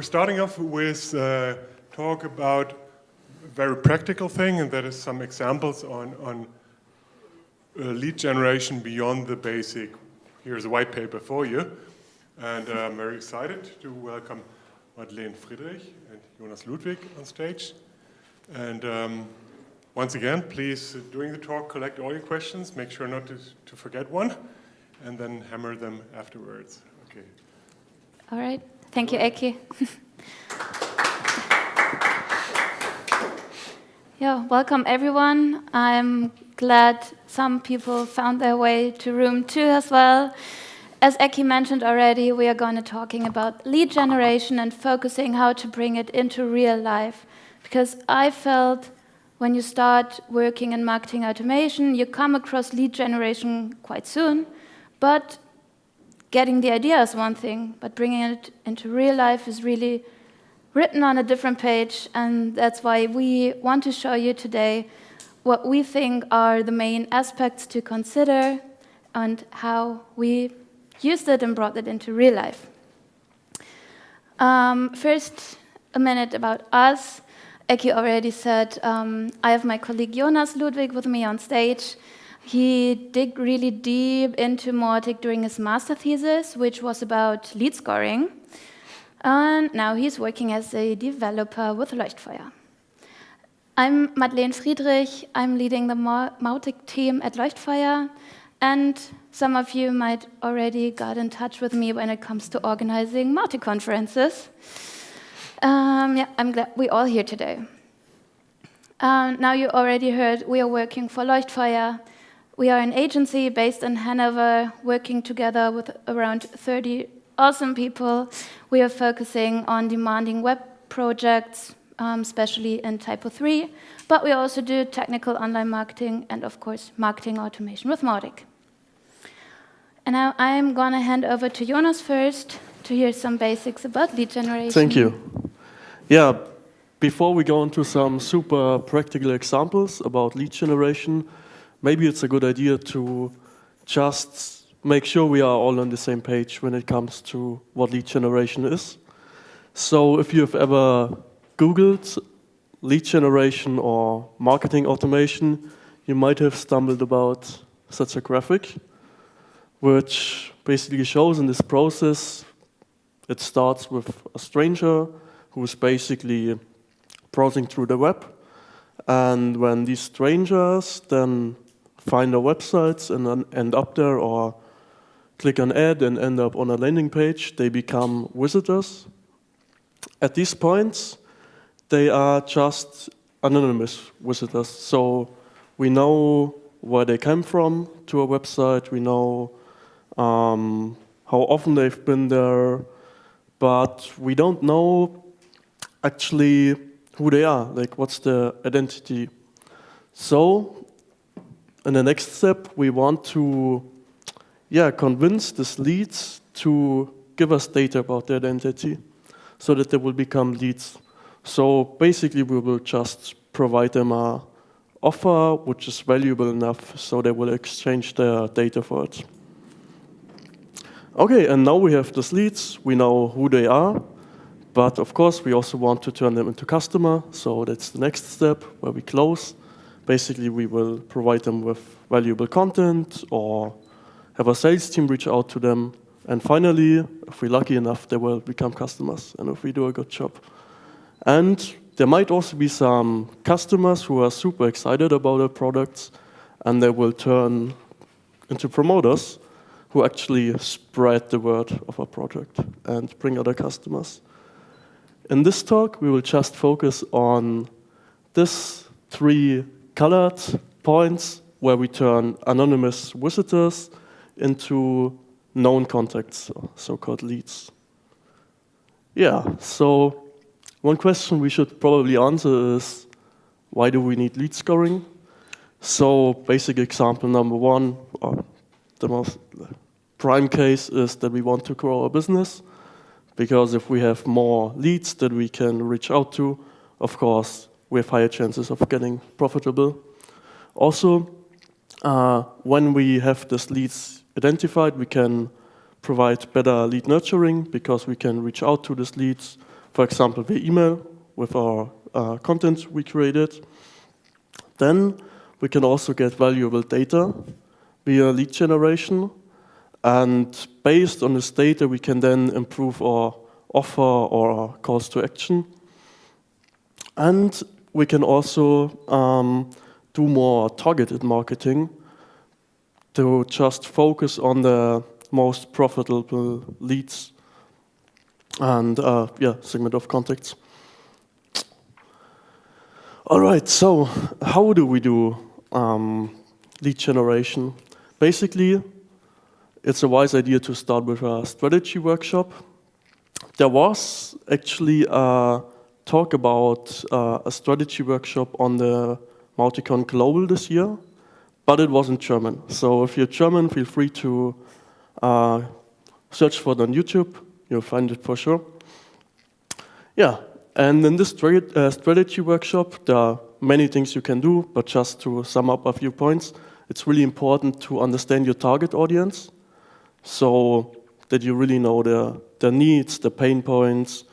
starting off with talk about a very practical thing, and that is some examples on lead generation beyond the basic. Here's a white paper for you. And I'm very excited to welcome Madeleine Friedrich and Jonas Ludwig on stage. And once again, please, during the talk, collect all your questions. Make sure not to forget one, and then hammer them afterwards. Okay. All right. Thank you, Eki. Yeah, welcome everyone. I'm glad some people found their way to room 2 as well. As Eki mentioned already, we are going to talking about lead generation and focusing how to bring it into real life. Because I felt when you start working in marketing automation, you come across lead generation quite soon, but getting the idea is one thing, but bringing it into real life is really written on a different page, and that's why we want to show you today what we think are the main aspects to consider and how we used it and brought it into real life. First, a minute about us. Eki already said, I have my colleague Jonas Ludwig with me on stage. He dug really deep into Mautic during his master thesis, which was about lead scoring. And now he's working as a developer with Leuchtfeuer. I'm Madeleine Friedrich. I'm leading the Mautic team at Leuchtfeuer. And some of you might already got in touch with me when it comes to organizing Mautic conferences. Yeah, I'm glad we're all here today. Now you already heard we are working for Leuchtfeuer. We are an agency based in Hanover, working together with around 30 awesome people. We are focusing on demanding web projects, especially in Typo 3, but we also do technical online marketing and, of course, marketing automation with Mautic. And now I'm going to hand over to Jonas first to hear some basics about lead generation. Thank you. Yeah, before we go into some super practical examples about lead generation, maybe it's a good idea to just make sure we are all on the same page when it comes to what lead generation is. So if you've ever Googled lead generation or marketing automation, you might have stumbled about such a graphic, which basically shows in this process, it starts with a stranger who is basically browsing through the web. And when these strangers then find our websites and then end up there or click an ad and end up on a landing page, they become visitors. At these points, they are just anonymous visitors. So we know where they came from to our website, we know how often they've been there, but we don't know actually who they are, like what's their identity. So in the next step, we want to convince these leads to give us data about their identity so that they will become leads. So basically, we will just provide them an offer which is valuable enough so they will exchange their data for it. Okay, and now we have these leads. We know who they are, but of course, we also want to turn them into customer. So that's the next step where we close. Basically, we will provide them with valuable content or have a sales team reach out to them. And finally, if we're lucky enough, they will become customers, and if we do a good job. And there might also be some customers who are super excited about our products, and they will turn into promoters who actually spread the word of our product and bring other customers. In this talk, we will just focus on these 3 colored points where we turn anonymous visitors into known contacts, so-called leads. Yeah, so one question we should probably answer is, why do we need lead scoring? So basic example number 1, or the most prime case is that we want to grow our business, because if we have more leads that we can reach out to, of course, we have higher chances of getting profitable. Also, when we have these leads identified, we can provide better lead nurturing because we can reach out to these leads for example, via email with our content we created. Then we can also get valuable data via lead generation. And based on this data, we can then improve our offer or our calls to action. And we can also do more targeted marketing to just focus on the most profitable leads and segment of contacts. All right, so how do we do lead generation? Basically, it's a wise idea to start with a strategy workshop. There was actually a talk about a strategy workshop on the Mautic Global this year, but it was in German. So if you're German, feel free to search for it on YouTube. You'll find it for sure. Yeah, and in this strategy workshop, there are many things you can do, but just to sum up a few points, it's really important to understand your target audience, so that you really know their needs, the pain points,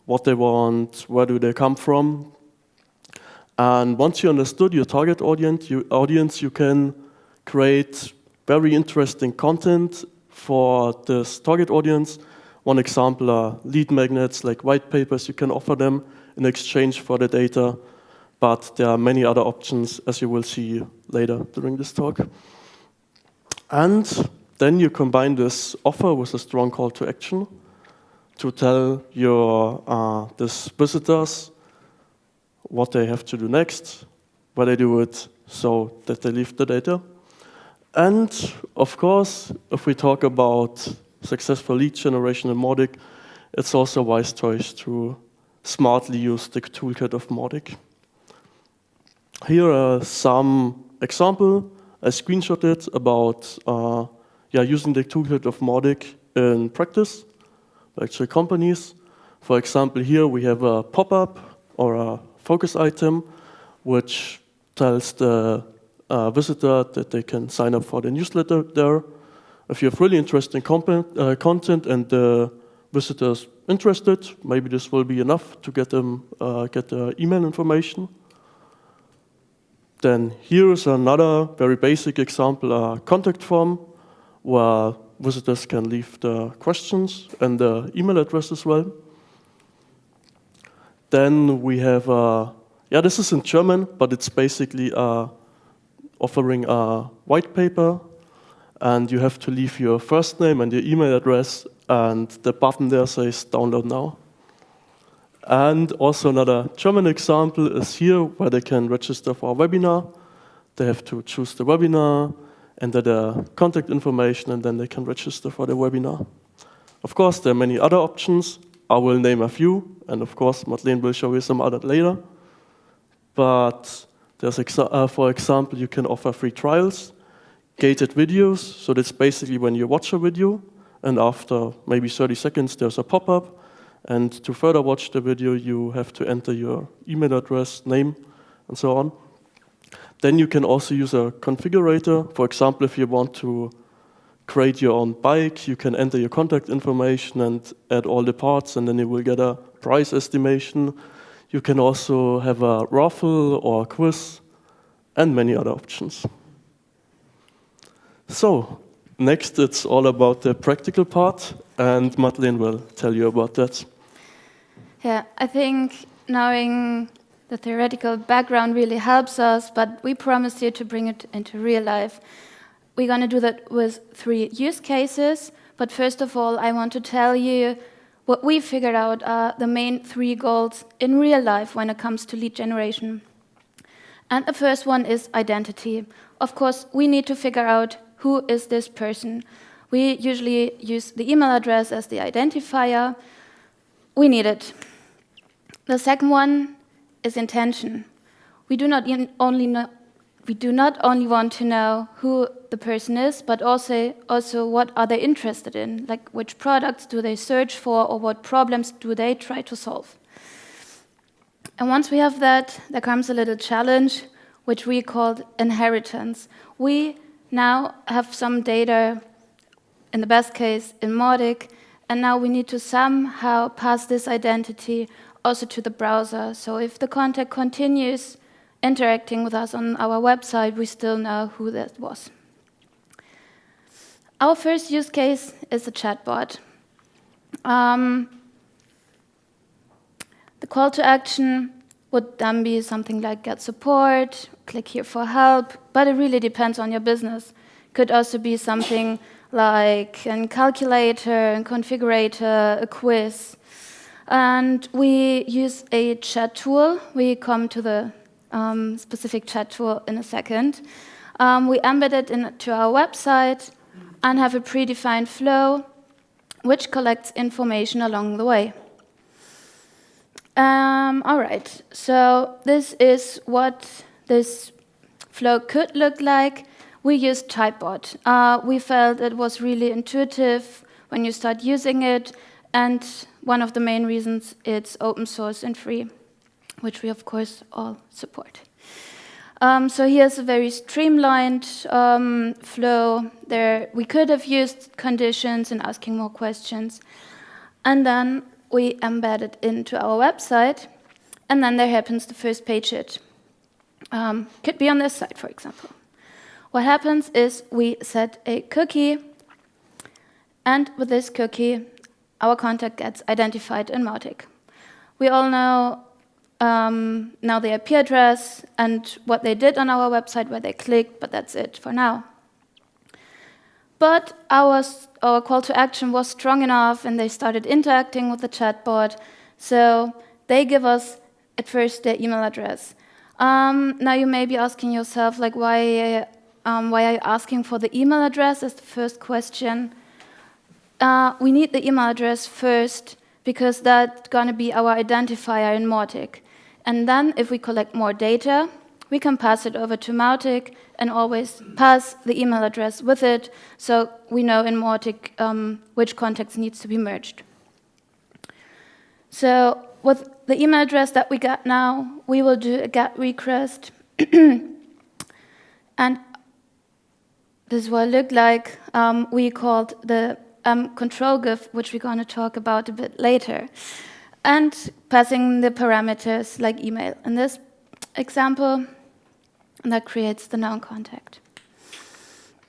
what they want, where do they come from. And once you understood your target audience, you can create very interesting content for this target audience. One example are lead magnets, like white papers. You can offer them in exchange for the data, but there are many other options, as you will see later during this talk. And then you combine this offer with a strong call to action to tell your these visitors what they have to do next, where they do it so that they leave the data. And of course, if we talk about successful lead generation in Mautic, it's also a wise choice to smartly use the toolkit of Mautic. Here are some examples. I screenshotted about using the toolkit of Mautic in practice, actually companies. For example, here we have a pop-up or a focus item which tells the visitor that they can sign up for the newsletter there. If you have really interesting content and the visitor's interested, maybe this will be enough to get them get the email information. Then here is another very basic example, a contact form where visitors can leave the questions and the email address as well. Then we have, this is in German, but it's basically offering a white paper, and you have to leave your first name and your email address, and the button there says download now. And also another German example is here, where they can register for a webinar. They have to choose the webinar, enter their contact information, and then they can register for the webinar. Of course, there are many other options. I will name a few, and of course, Madeleine will show you some other later. But there's, for example, you can offer free trials, gated videos. So that's basically when you watch a video, and after maybe 30 seconds, there's a pop-up. And to further watch the video, you have to enter your email address, name, and so on. Then you can also use a configurator. For example, if you want to create your own bike, you can enter your contact information and add all the parts, and then you will get a price estimation. You can also have a raffle or a quiz, and many other options. So, next it's all about the practical part, and Madeleine will tell you about that. Yeah, I think knowing the theoretical background really helps us, but we promised you to bring it into real life. We're going to do that with 3 use cases, but first of all, I want to tell you what we figured out are the main 3 goals in real life when it comes to lead generation. And the first one is identity. Of course, we need to figure out who is this person. We usually use the email address as the identifier. We need it. The second one is intention. We do not only want to know who the person is, but also what are they interested in, like which products do they search for, or what problems do they try to solve. And once we have that, there comes a little challenge, which we called inheritance. We now have some data, in the best case in Mautic, And now we need to somehow pass this identity also to the browser. So if the contact continues interacting with us on our website, we still know who that was. Our first use case is a chatbot. The call to action would then be something like get support, click here for help, but it really depends on your business. Could also be something like a calculator, a configurator, a quiz. And we use a chat tool. We come to the specific chat tool in a second. We embed it into our website and have a predefined flow which collects information along the way. All right, so this is what this flow could look like. We used Typebot. We felt it was really intuitive when you start using it, and one of the main reasons it's open source and free, which we of course all support. So here's a very streamlined flow. There we could have used conditions and asking more questions, and then we embed it into our website, and then there happens the first page hit. Could be on this site, for example. What happens is we set a cookie, and with this cookie, our contact gets identified in Mautic. We all know now the IP address and what they did on our website, where they clicked, but that's it for now. But our call to action was strong enough, and they started interacting with the chatbot, so they give us at first their email address. Now you may be asking yourself, like, why are you asking for the email address as the first question? We need the email address first because that's going to be our identifier in Mautic. And then if we collect more data, we can pass it over to Mautic and always pass the email address with it, so we know in Mautic which context needs to be merged. So with the email address that we got now, we will do a GET request. And this is what it looked like. We called the control GIF, which we're going to talk about a bit later, and passing the parameters like email. In this example, that creates the noun contact.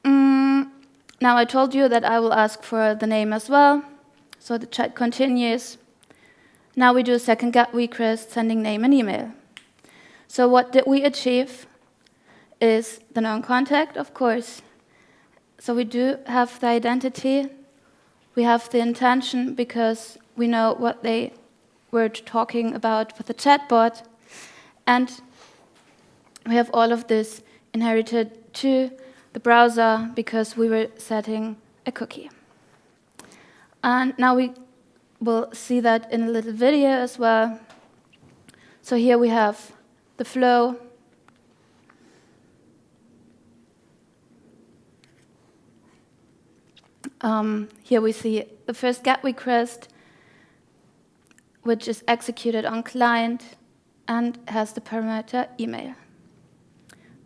Now I told you that I will ask for the name as well, so the chat continues. Now we do a second GET request, sending name and email. So what did we achieve is the noun contact, of course. So we do have the identity, we have the intention because we know what they were talking about with the chatbot, and we have all of this inherited to the browser because we were setting a cookie. And now we will see that in a little video as well. So here we have the flow. Here we see the first GET request, which is executed on client and has the parameter email.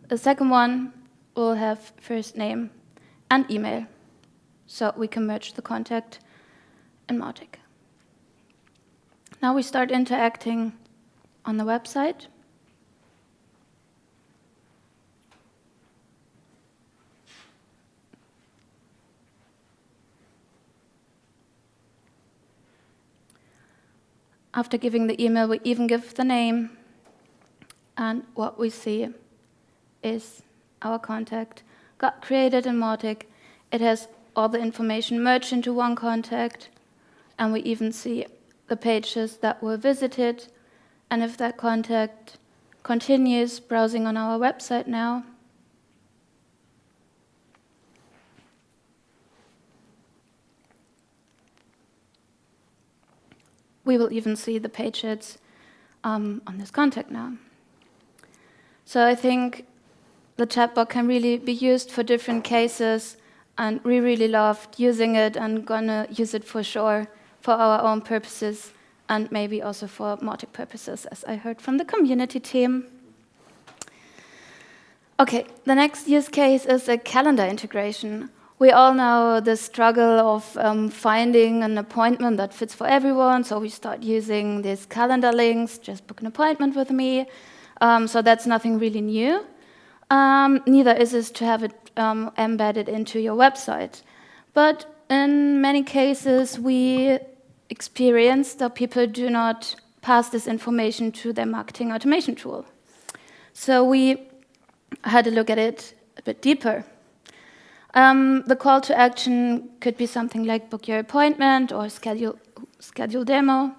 The second one will have first name and email, so we can merge the contact in Mautic. Now we start interacting on the website. After giving the email, we even give the name, and what we see is our contact got created in Mautic. It has all the information merged into one contact, and we even see the pages that were visited. And if that contact continues browsing on our website now, we will even see the pages on this contact now. So I think the chatbot can really be used for different cases, and we really loved using it and gonna use it for sure for our own purposes and maybe also for Mautic purposes, as I heard from the community team. Okay, the next use case is a calendar integration. We all know the struggle of finding an appointment that fits for everyone, so we start using these calendar links, just book an appointment with me. So that's nothing really new. Neither is it to have it embedded into your website. But in many cases, we experience that people do not pass this information to their marketing automation tool. So we had a look at it a bit deeper. The call to action could be something like book your appointment or schedule demo.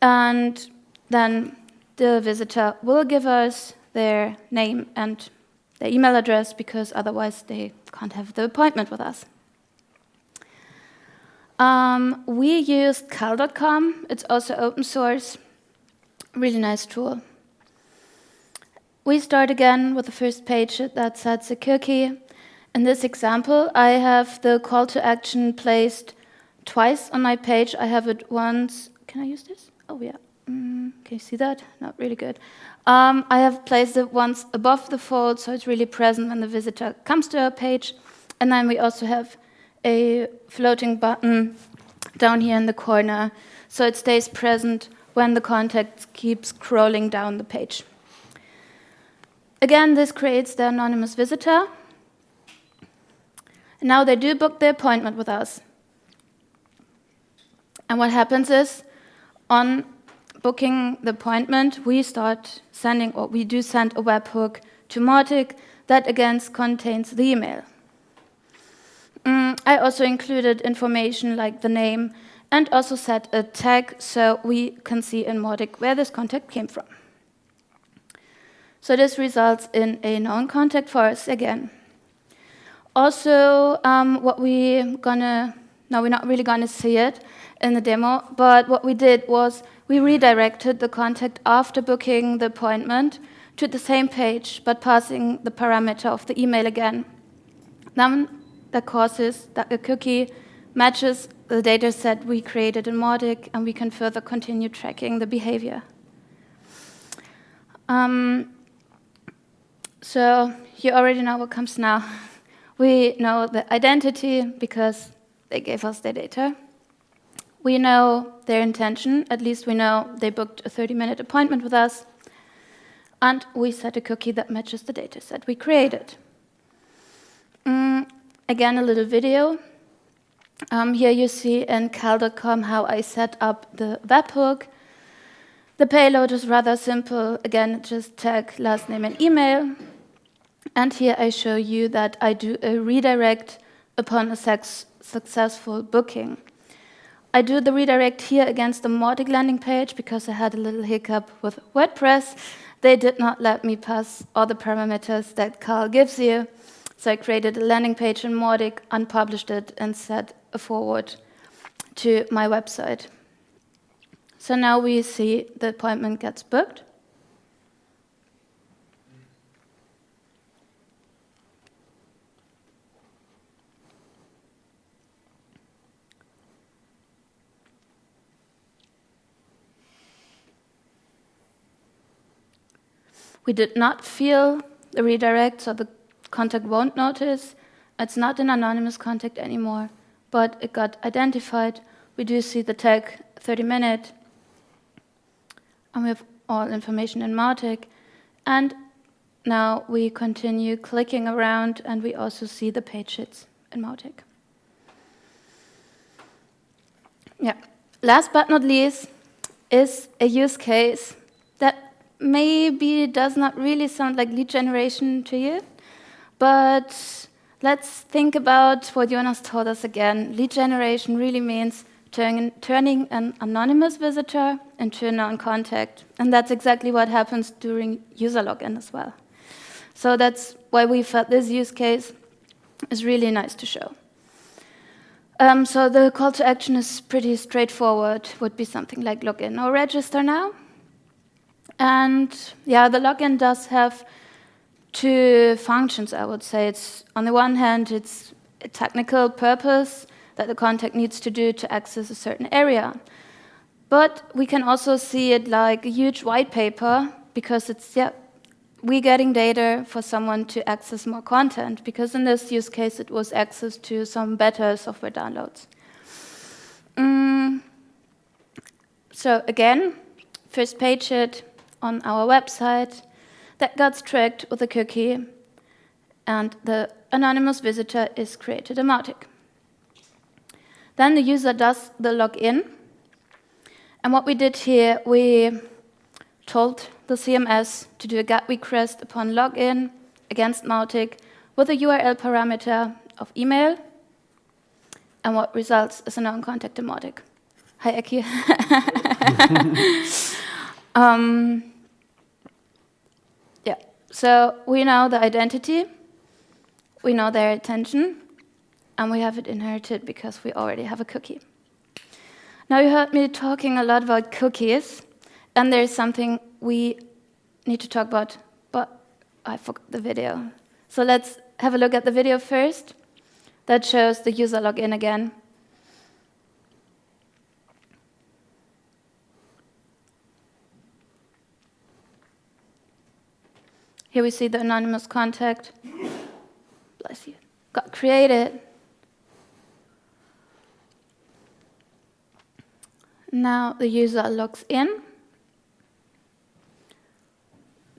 And then the visitor will give us their name and their email address, because otherwise they can't have the appointment with us. We used cal.com. It's also open source. Really nice tool. We start again with the first page that sets a cookie. In this example, I have the call to action placed twice on my page. I have it once. Can I use this? Oh, yeah. Can you see that? Not really good. I have placed it once above the fold, so it's really present when the visitor comes to our page. And then we also have a floating button down here in the corner, so it stays present when the contact keeps scrolling down the page. Again, this creates the anonymous visitor. And now they do book the appointment with us. And what happens is, on booking the appointment, we start sending, or we do send a webhook to Mautic that again contains the email. I also included information like the name and also set a tag so we can see in Mautic where this contact came from. So this results in a known contact for us again. Also, we're not really gonna see it in the demo, but what we did was we redirected the contact after booking the appointment to the same page, but passing the parameter of the email again. Then that causes that a cookie matches the data set we created in Mautic, and we can further continue tracking the behavior. So you already know what comes now. We know the identity because they gave us their data. We know their intention, at least we know they booked a 30-minute appointment with us. And we set a cookie that matches the data set we created. Again, a little video. Here you see in cal.com how I set up the webhook. The payload is rather simple. Again, just tag last name and email. And here I show you that I do a redirect upon a successful booking. I do the redirect here against the Mautic landing page because I had a little hiccup with WordPress. They did not let me pass all the parameters that Cal gives you. So I created a landing page in Mautic, unpublished it, and set a forward to my website. So now we see the appointment gets booked. We did not feel the redirect, so the contact won't notice. It's not an anonymous contact anymore, but it got identified. We do see the tag 30-minute, and we have all information in Mautic. And now we continue clicking around, and we also see the page hits in Mautic. Yeah. Last but not least is a use case that maybe does not really sound like lead generation to you, but let's think about what Jonas told us again. Lead generation really means turning an anonymous visitor into a known contact, and that's exactly what happens during user login as well. So that's why we felt this use case is really nice to show. So the call to action is pretty straightforward. Would be something like login or register now. And yeah, the login does have two functions, I would say. It's, on the one hand, it's a technical purpose that the contact needs to do to access a certain area. But we can also see it like a huge white paper, because it's, we getting data for someone to access more content, because in this use case it was access to some better software downloads. So again, first page hit on our website that got tracked with a cookie, and the anonymous visitor is created a Mautic. Then the user does the login, and what we did here, we told the CMS to do a GET request upon login against Mautic with a URL parameter of email, and what results is a known contact in Mautic. Hi, Eki. Yeah, so we know the identity, we know their attention, and we have it inherited because we already have a cookie. Now you heard me talking a lot about cookies, and there's something we need to talk about, but I forgot the video. So let's have a look at the video first. That shows the user login again. Here we see the anonymous contact. Bless you. Got created. Now the user logs in.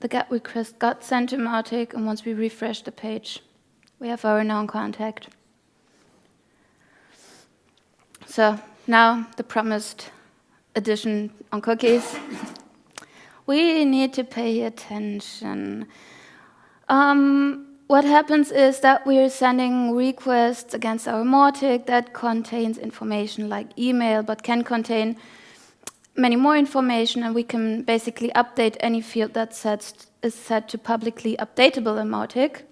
The GET request got sent to Mautic, and once we refresh the page, we have our known contact. So now the promised addition on cookies. We need to pay attention. What happens is that we are sending requests against our Mautic that contains information like email, but can contain many more information, and we can basically update any field that is set to publicly updatable in Mautic.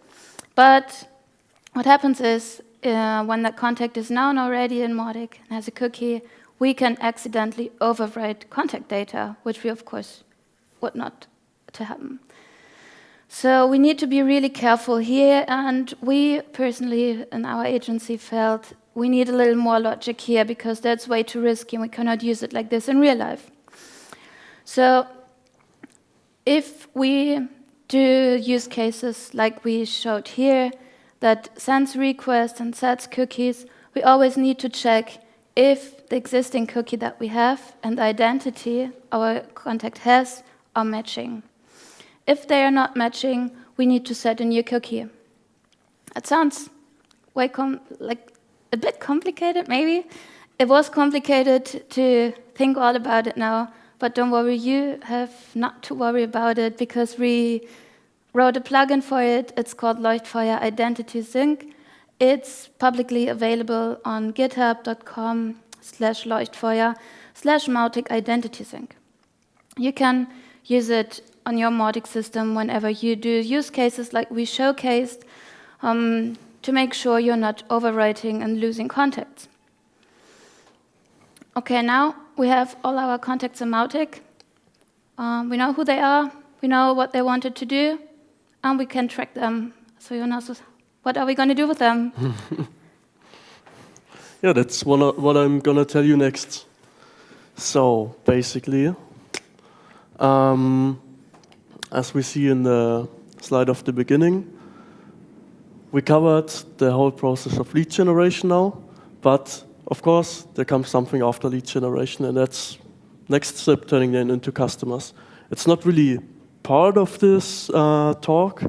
But what happens is, when that contact is known already in Mautic and has a cookie, we can accidentally overwrite contact data, which we, of course, would not to happen. So we need to be really careful here, and we personally in our agency felt we need a little more logic here, because that's way too risky and we cannot use it like this in real life. So if we do use cases like we showed here, that sends requests and sets cookies, we always need to check if the existing cookie that we have and the identity our contact has are matching. If they are not matching, we need to set a new cookie. It sounds like a bit complicated, maybe. It was complicated to think all about it now, but don't worry, you have not to worry about it, because we wrote a plugin for it. It's called Leuchtfeuer Identity Sync. It's publicly available on github.com/leuchtfeuer/Mautic Identity Sync. You can use it on your Mautic system whenever you do use cases like we showcased, to make sure you're not overwriting and losing contacts. Okay, now we have all our contacts in Mautic. We know who they are, we know what they wanted to do, and we can track them. So Jonas, what are we going to do with them? Yeah, that's what I'm going to tell you next. So basically, as we see in the slide of the beginning, we covered the whole process of lead generation now, but of course there comes something after lead generation, and that's next step, turning them into customers. It's not really part of this talk,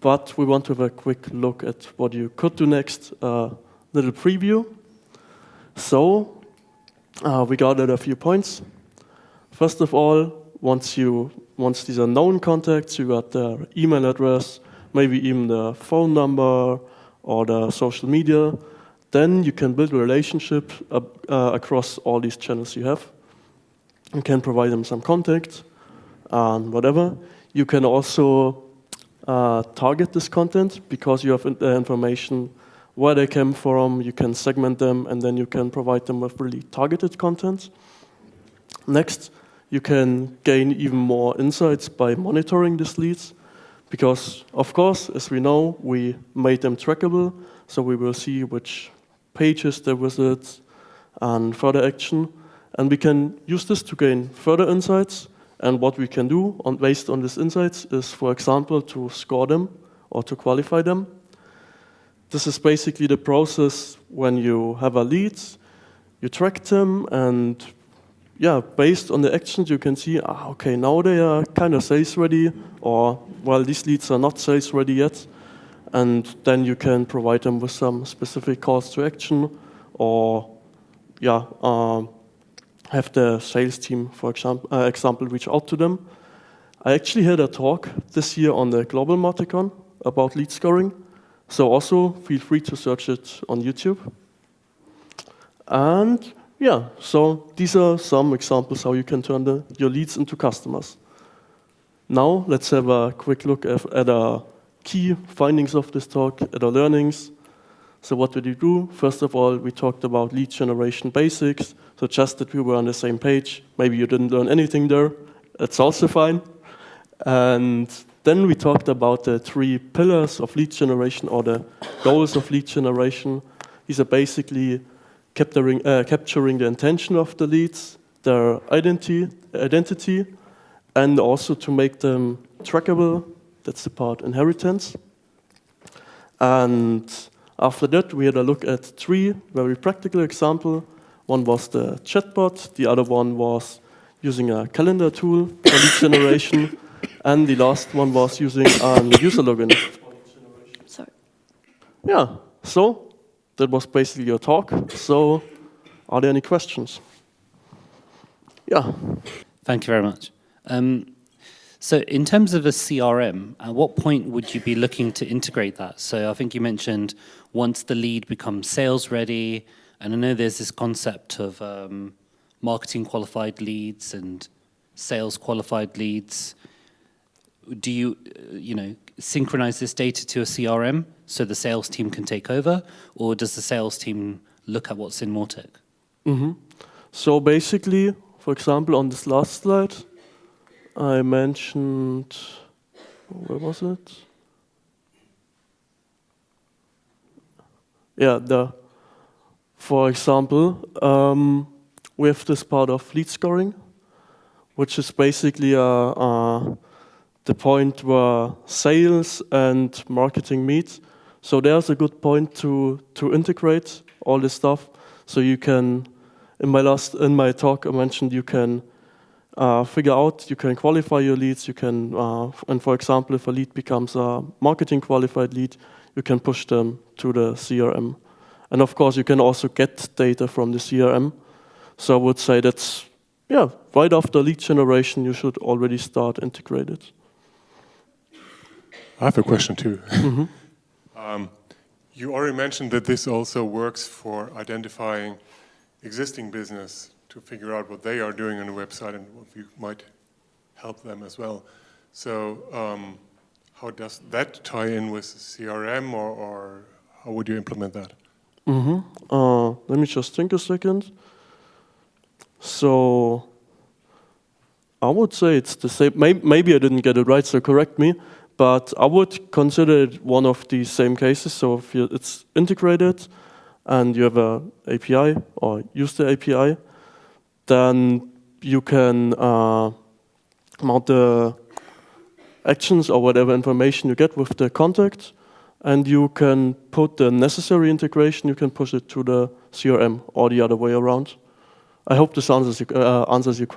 but we want to have a quick look at what you could do next, little preview. So we gathered a few points. First of all, once these are known contacts, you got their email address, maybe even the phone number or the social media, then you can build a relationship across all these channels you have. You can provide them some contact and whatever. You can also target this content, because you have information where they came from. You can segment them, and then you can provide them with really targeted content. Next, you can gain even more insights by monitoring these leads, because, of course, as we know, we made them trackable, so we will see which pages they visit and further action. And we can use this to gain further insights And what we can do based on these insights is, for example, to score them or to qualify them. This is basically the process when you have a lead, you track them, and yeah, based on the actions you can see, okay, now they are kind of sales ready, or well, these leads are not sales ready yet, and then you can provide them with some specific calls to action, or yeah, have the sales team, for example, reach out to them. I actually had a talk this year on the Global Mauticon about lead scoring, so also feel free to search it on YouTube. And yeah, so these are some examples how you can turn your leads into customers. Now let's have a quick look at our key findings of this talk, at our learnings. So what did we do? First of all, we talked about lead generation basics, so just that we were on the same page. Maybe you didn't learn anything there, that's also fine. And then we talked about the 3 pillars of lead generation, or the goals of lead generation. These are basically capturing the intention of the leads, their identity, and also to make them trackable. That's the part inheritance. And after that, we had a look at 3 very practical examples. One was the chatbot, the other one was using a calendar tool for lead generation, and the last one was using a user login. Sorry. Yeah, so that was basically your talk. So are there any questions? Yeah. Thank you very much. So in terms of a CRM, at what point would you be looking to integrate that? So I think you mentioned once the lead becomes sales ready, and I know there's this concept of marketing qualified leads and sales qualified leads. Do you synchronize this data to a CRM so the sales team can take over, or does the sales team look at what's in Mautic? Mm-hmm. So basically, for example, on this last slide, I mentioned, where was it? Yeah, for example, we have this part of lead scoring, which is basically the point where sales and marketing meet. So there's a good point to integrate all this stuff. So you can, in my talk, I mentioned you can figure out, you can qualify your leads, you can, and for example, if a lead becomes a marketing qualified lead, you can push them to the CRM. And of course, you can also get data from the CRM. So I would say that's, yeah, right after lead generation, you should already start integrated. I have a question too. Mm-hmm. You already mentioned that this also works for identifying existing business to figure out what they are doing on the website and what you might help them as well. So how does that tie in with CRM, or how would you implement that? Mm-hmm. Let me just think a second. So I would say it's the same. Maybe I didn't get it right, so correct me. But I would consider it one of the same cases. So if it's integrated and you have an API or use the API, then you can mount the actions or whatever information you get with the contact, and you can put the necessary integration, you can push it to the CRM or the other way around. I hope this answers your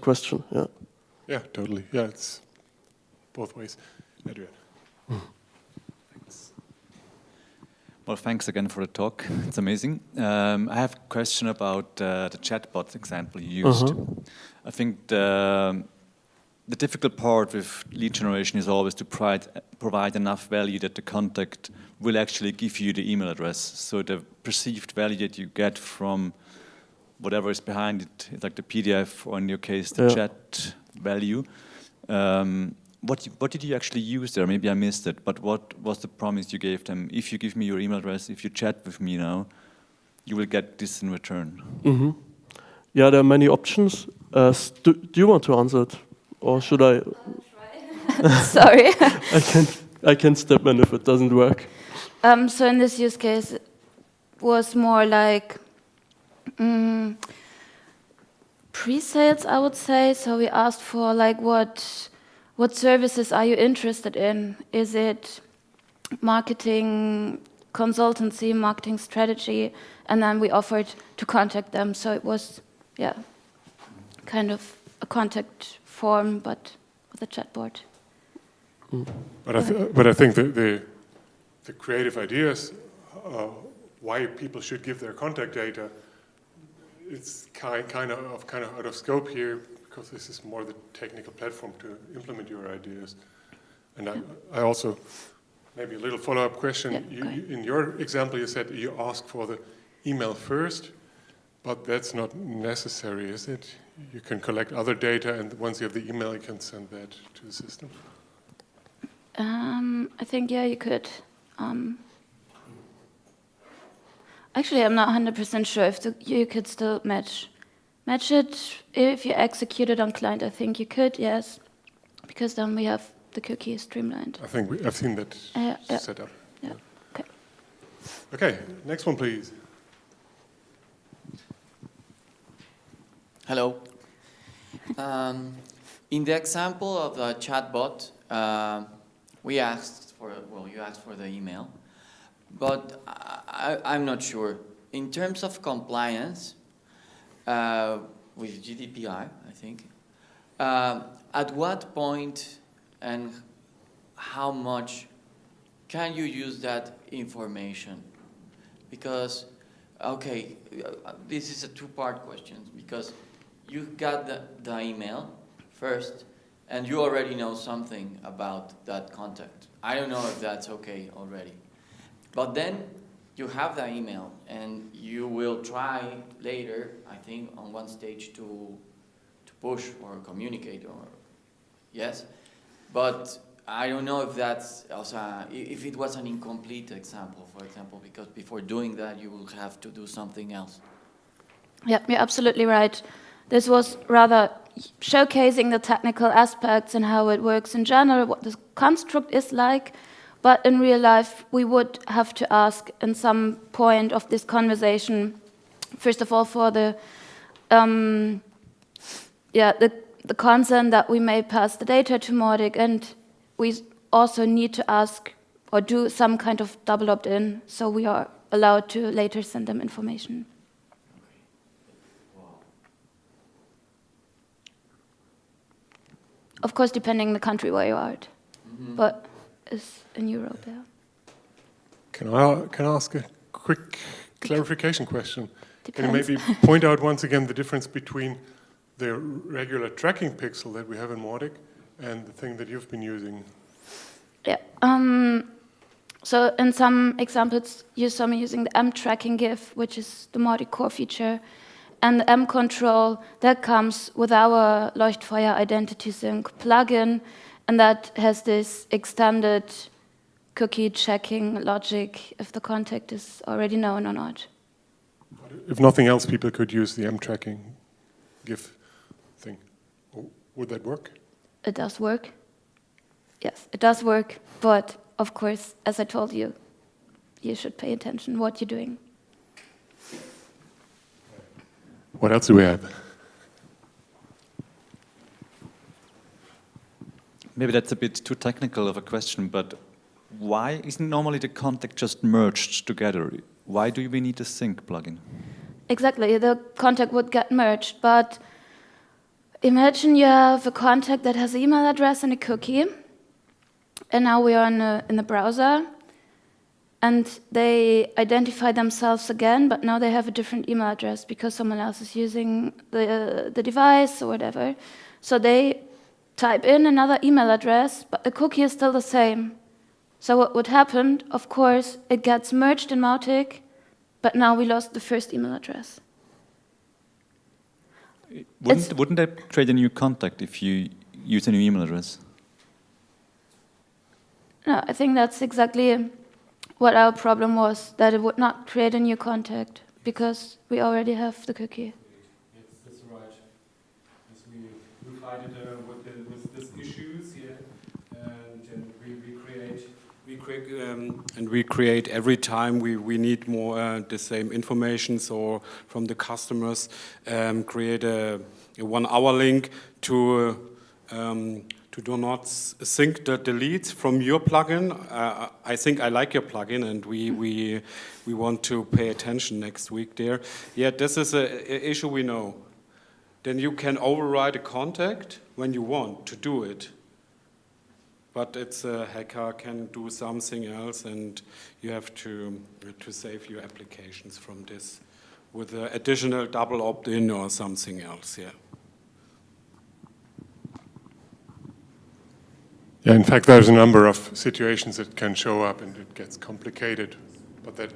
question. Yeah. Yeah, totally. Yeah, it's both ways. Adrian. Thanks. Well, thanks again for the talk. It's amazing. I have a question about the chatbot example you used. I think the difficult part with lead generation is always to provide enough value that the contact will actually give you the email address. So the perceived value that you get from whatever is behind it, like the PDF, or in your case, the chat value. What did you actually use there? Maybe I missed it, but what was the promise you gave them? If you give me your email address, if you chat with me now, you will get this in return. Mm-hmm. Yeah, there are many options. Do you want to answer it, or should I? Sorry. I can step in if it doesn't work. So in this use case, it was more like pre-sales, I would say. So we asked for like what services are you interested in? Is it marketing, consultancy, marketing strategy? And then we offered to contact them. So it was, yeah, kind of a contact form, but with a chatbot. But I think the creative ideas, why people should give their contact data, it's kind of out of scope here, because this is more the technical platform to implement your ideas. And I also, maybe a little follow-up question. Yeah, In your example, you said you ask for the email first, but that's not necessary, is it? You can collect other data, and once you have the email, you can send that to the system. I think, yeah, you could. Actually, I'm not 100% sure if you could still match it. If you execute it on client, I think you could, yes, because then we have the cookie streamlined. I think I've seen that set up. Yeah. Okay. Okay, next one, please. Hello. In the example of the chatbot, we asked for, well, you asked for the email, but I'm not sure. In terms of compliance with GDPR, I think, at what point and how much can you use that information? Because, okay, this is a two-part question, because you got the email first, and you already know something about that contact. I don't know if that's okay already. But then you have the email, and you will try later, I think, on one stage to push or communicate, or yes. But I don't know if that's also, if it was an incomplete example, for example, because before doing that, you will have to do something else. Yeah, you're absolutely right. This was rather showcasing the technical aspects and how it works in general, what the construct is like. But in real life, we would have to ask in some point of this conversation, first of all, for the consent that we may pass the data to Mautic, and we also need to ask or do some kind of double opt-in, so we are allowed to later send them information. Of course, depending on the country where you are at, but it's in Europe, yeah. Can I ask a quick clarification question? Depends. Can you maybe point out once again the difference between the regular tracking pixel that we have in Mautic and the thing that you've been using? Yeah. So in some examples, you saw me using the M tracking GIF, which is the Mautic core feature, and the M control that comes with our Leuchtfeuer Identity Sync plugin, and that has this extended cookie checking logic if the contact is already known or not. If nothing else, people could use the M tracking GIF thing. Would that work? It does work. Yes, it does work, but of course, as I told you, you should pay attention what you're doing. What else do we have? Maybe that's a bit too technical of a question, but why isn't normally the contact just merged together? Why do we need a sync plugin? Exactly, the contact would get merged, but imagine you have a contact that has an email address and a cookie, and now we are in the browser, and they identify themselves again, but now they have a different email address because someone else is using the device or whatever. So they type in another email address, but the cookie is still the same. So what would happen, of course, it gets merged in Mautic, but now we lost the first email address. Wouldn't that create a new contact if you use a new email address? No, I think that's exactly what our problem was, that it would not create a new contact because we already have the cookie. Yes, that's right. As we fight it with these issues here, and we we create every time we need more the same information. So from the customers, create a 1 hour link to do not sync the leads from your plugin. I think I like your plugin, and we want to pay attention next week there. Yeah, this is a issue we know. Then you can override a contact when you want to do it. But it's a hacker can do something else, and you have to save your applications from this with an additional double opt-in or something else. Yeah. Yeah, in fact, there's a number of situations that can show up and it gets complicated, but that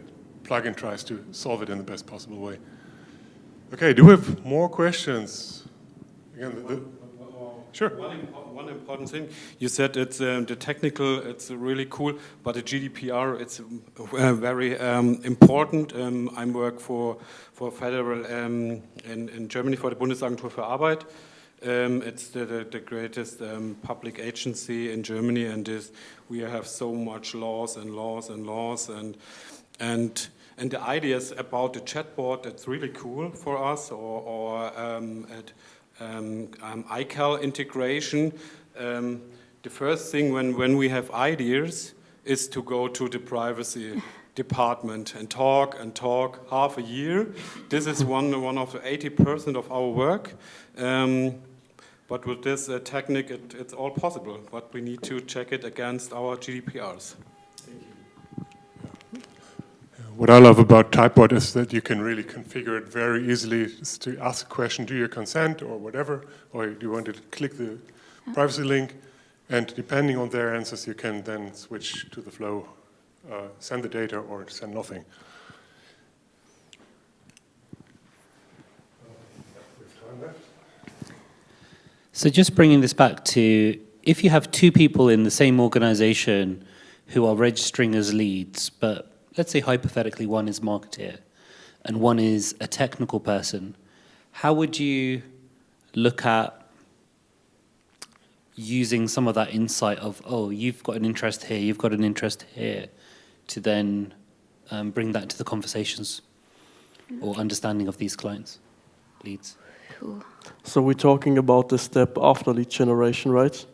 plugin tries to solve it in the best possible way. Okay, do we have more questions? Again, sure. One important thing, you said it's the technical, it's really cool, but the GDPR, it's very important. I work for federal in Germany for the Bundesagentur für Arbeit. It's the greatest public agency in Germany, and we have so much laws and the ideas about the chatbot, that's really cool for us, or at iCal integration. The first thing when we have ideas is to go to the privacy department and talk half a year. This is one of the 80% of our work. But with this technique, it's all possible. But we need to check it against our GDPRs. What I love about Typebot is that you can really configure it very easily just to ask a question, do you consent or whatever, or do you want to click the privacy link, and depending on their answers, you can then switch to the flow, send the data or send nothing. So just bringing this back to, if you have 2 people in the same organization who are registering as leads, but let's say hypothetically one is marketer and one is a technical person, how would you look at using some of that insight of, oh, you've got an interest here, you've got an interest here, to then bring that into the conversations or understanding of these clients, leads? Cool. So we're talking about the step after lead generation, right?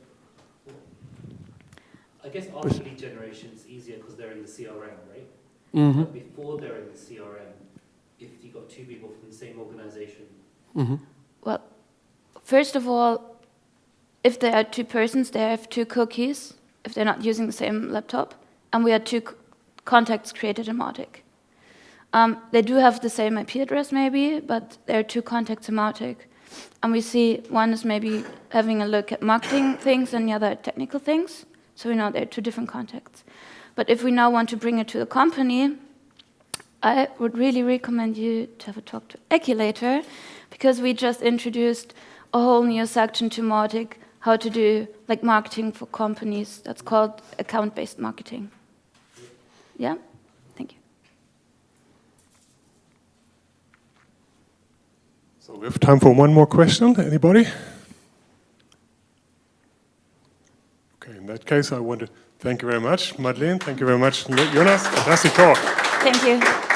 I guess after lead generation is easier because they're in the CRM, right? Mm-hmm. But before they're in the CRM, if you've got 2 people from the same organization. Mm-hmm. Well, first of all, if there are 2 persons, they have 2 cookies, if they're not using the same laptop, and we had 2 contacts created in Mautic. They do have the same IP address maybe, but there are 2 contacts in Mautic. And we see one is maybe having a look at marketing things and the other at technical things. So we know there are 2 different contacts. But if we now want to bring it to the company, I would really recommend you to have a talk to Acculator, because we just introduced a whole new section to Mautic, how to do like marketing for companies. That's called account-based marketing. Yeah? Thank you. So we have time for one more question. Anybody? Okay, in that case, I want to thank you very much, Madeleine. Thank you very much, Jonas. Fantastic talk. Thank you.